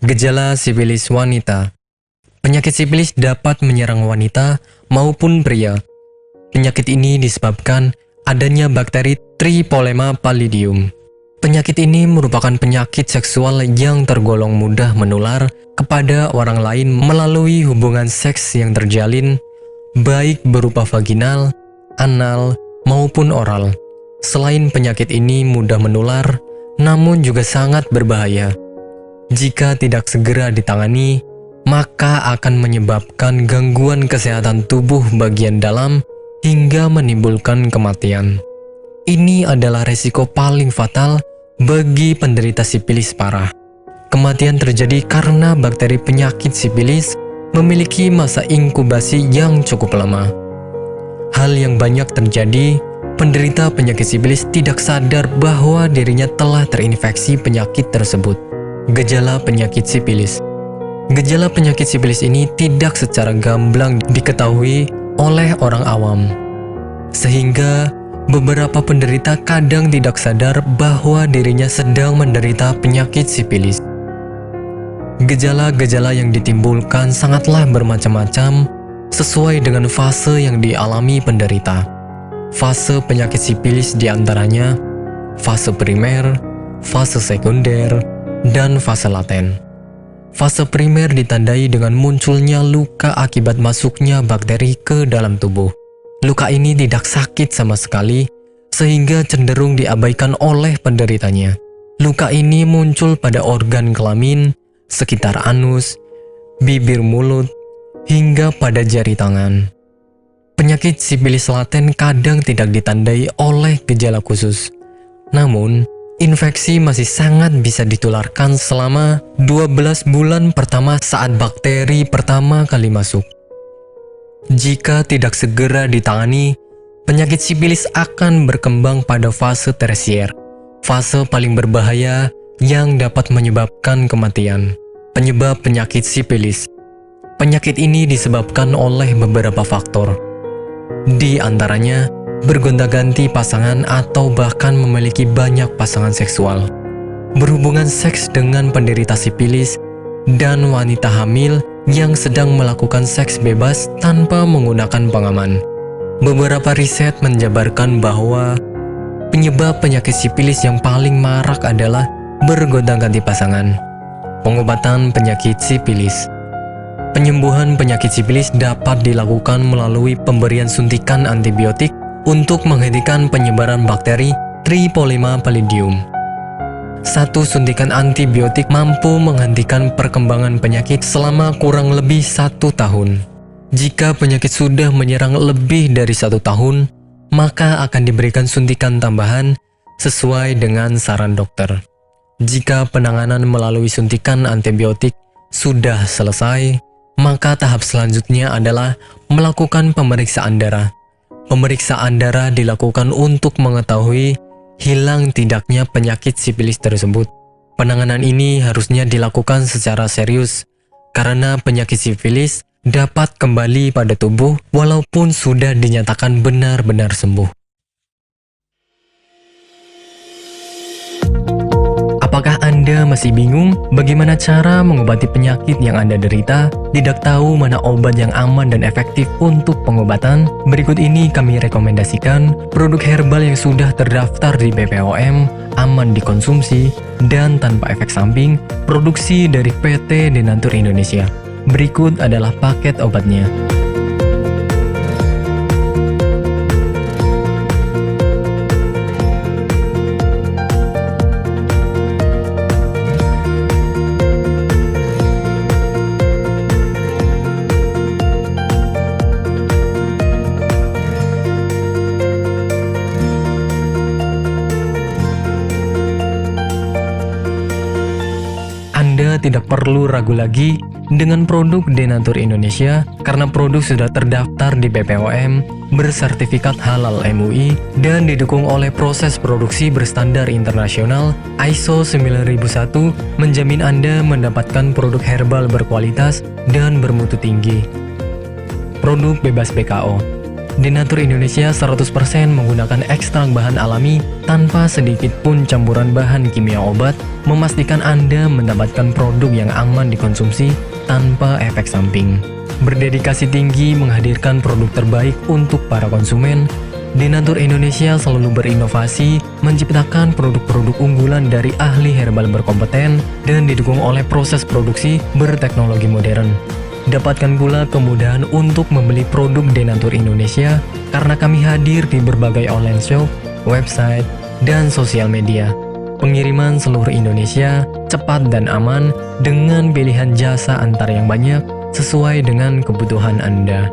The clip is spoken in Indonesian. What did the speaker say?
Gejala sifilis wanita. Penyakit sifilis dapat menyerang wanita maupun pria. Penyakit ini disebabkan adanya bakteri Tripolema pallidum. Penyakit ini merupakan penyakit seksual yang tergolong mudah menular kepada orang lain melalui hubungan seks yang terjalin, baik berupa vaginal, anal, maupun oral. Selain penyakit ini mudah menular, namun juga sangat berbahaya. Jika tidak segera ditangani, maka akan menyebabkan gangguan kesehatan tubuh bagian dalam hingga menimbulkan kematian. Ini adalah resiko paling fatal bagi penderita sifilis parah. Kematian terjadi karena bakteri penyakit sifilis memiliki masa inkubasi yang cukup lama. Hal yang banyak terjadi, penderita penyakit sifilis tidak sadar bahwa dirinya telah terinfeksi penyakit tersebut. Gejala penyakit sifilis. Gejala penyakit sifilis ini tidak secara gamblang diketahui oleh orang awam, sehingga beberapa penderita kadang tidak sadar bahwa dirinya sedang menderita penyakit sifilis. Gejala-gejala yang ditimbulkan sangatlah bermacam-macam sesuai dengan fase yang dialami penderita. Fase penyakit sifilis diantaranya fase primer, fase sekunder, dan fase laten. Fase primer ditandai dengan munculnya luka akibat masuknya bakteri ke dalam tubuh. Luka ini tidak sakit sama sekali, sehingga cenderung diabaikan oleh penderitanya. Luka ini muncul pada organ kelamin, sekitar anus, bibir mulut, hingga pada jari tangan. Penyakit sifilis laten kadang tidak ditandai oleh gejala khusus. Namun, infeksi masih sangat bisa ditularkan selama 12 bulan pertama saat bakteri pertama kali masuk. Jika tidak segera ditangani, penyakit sifilis akan berkembang pada fase tersier, fase paling berbahaya yang dapat menyebabkan kematian. Penyebab penyakit sifilis. Penyakit ini disebabkan oleh beberapa faktor. Di antaranya, bergonta-ganti pasangan atau bahkan memiliki banyak pasangan seksual, berhubungan seks dengan penderita sifilis, dan wanita hamil yang sedang melakukan seks bebas tanpa menggunakan pengaman. Beberapa riset menjabarkan bahwa penyebab penyakit sifilis yang paling marak adalah bergonta-ganti pasangan. Pengobatan penyakit sifilis. Penyembuhan penyakit sifilis dapat dilakukan melalui pemberian suntikan antibiotik untuk menghentikan penyebaran bakteri Tripolema pallidum. Satu suntikan antibiotik mampu menghentikan perkembangan penyakit selama kurang lebih 1 tahun. Jika penyakit sudah menyerang lebih dari 1 tahun, maka akan diberikan suntikan tambahan sesuai dengan saran dokter. Jika penanganan melalui suntikan antibiotik sudah selesai, maka tahap selanjutnya adalah melakukan pemeriksaan darah. Pemeriksaan darah dilakukan untuk mengetahui hilang tidaknya penyakit sifilis tersebut. Penanganan ini harusnya dilakukan secara serius, karena penyakit sifilis dapat kembali pada tubuh walaupun sudah dinyatakan benar-benar sembuh. Apakah Anda masih bingung bagaimana cara mengobati penyakit yang Anda derita? Tidak tahu mana obat yang aman dan efektif untuk pengobatan? Berikut ini kami rekomendasikan produk herbal yang sudah terdaftar di BPOM, aman dikonsumsi, dan tanpa efek samping, produksi dari PT Denatur Indonesia. Berikut adalah paket obatnya. Anda tidak perlu ragu lagi dengan produk Denatur Indonesia karena produk sudah terdaftar di BPOM, bersertifikat halal MUI, dan didukung oleh proses produksi berstandar internasional ISO 9001, menjamin Anda mendapatkan produk herbal berkualitas dan bermutu tinggi. Produk bebas BKO. Denatur Indonesia 100% menggunakan ekstrak bahan alami tanpa sedikit pun campuran bahan kimia obat, memastikan Anda mendapatkan produk yang aman dikonsumsi tanpa efek samping. Berdedikasi tinggi menghadirkan produk terbaik untuk para konsumen, Denatur Indonesia selalu berinovasi, menciptakan produk-produk unggulan dari ahli herbal berkompeten dan didukung oleh proses produksi berteknologi modern. Dapatkan pula kemudahan untuk membeli produk Denatur Indonesia karena kami hadir di berbagai online shop, website, dan sosial media. Pengiriman seluruh Indonesia cepat dan aman dengan pilihan jasa antar yang banyak sesuai dengan kebutuhan Anda.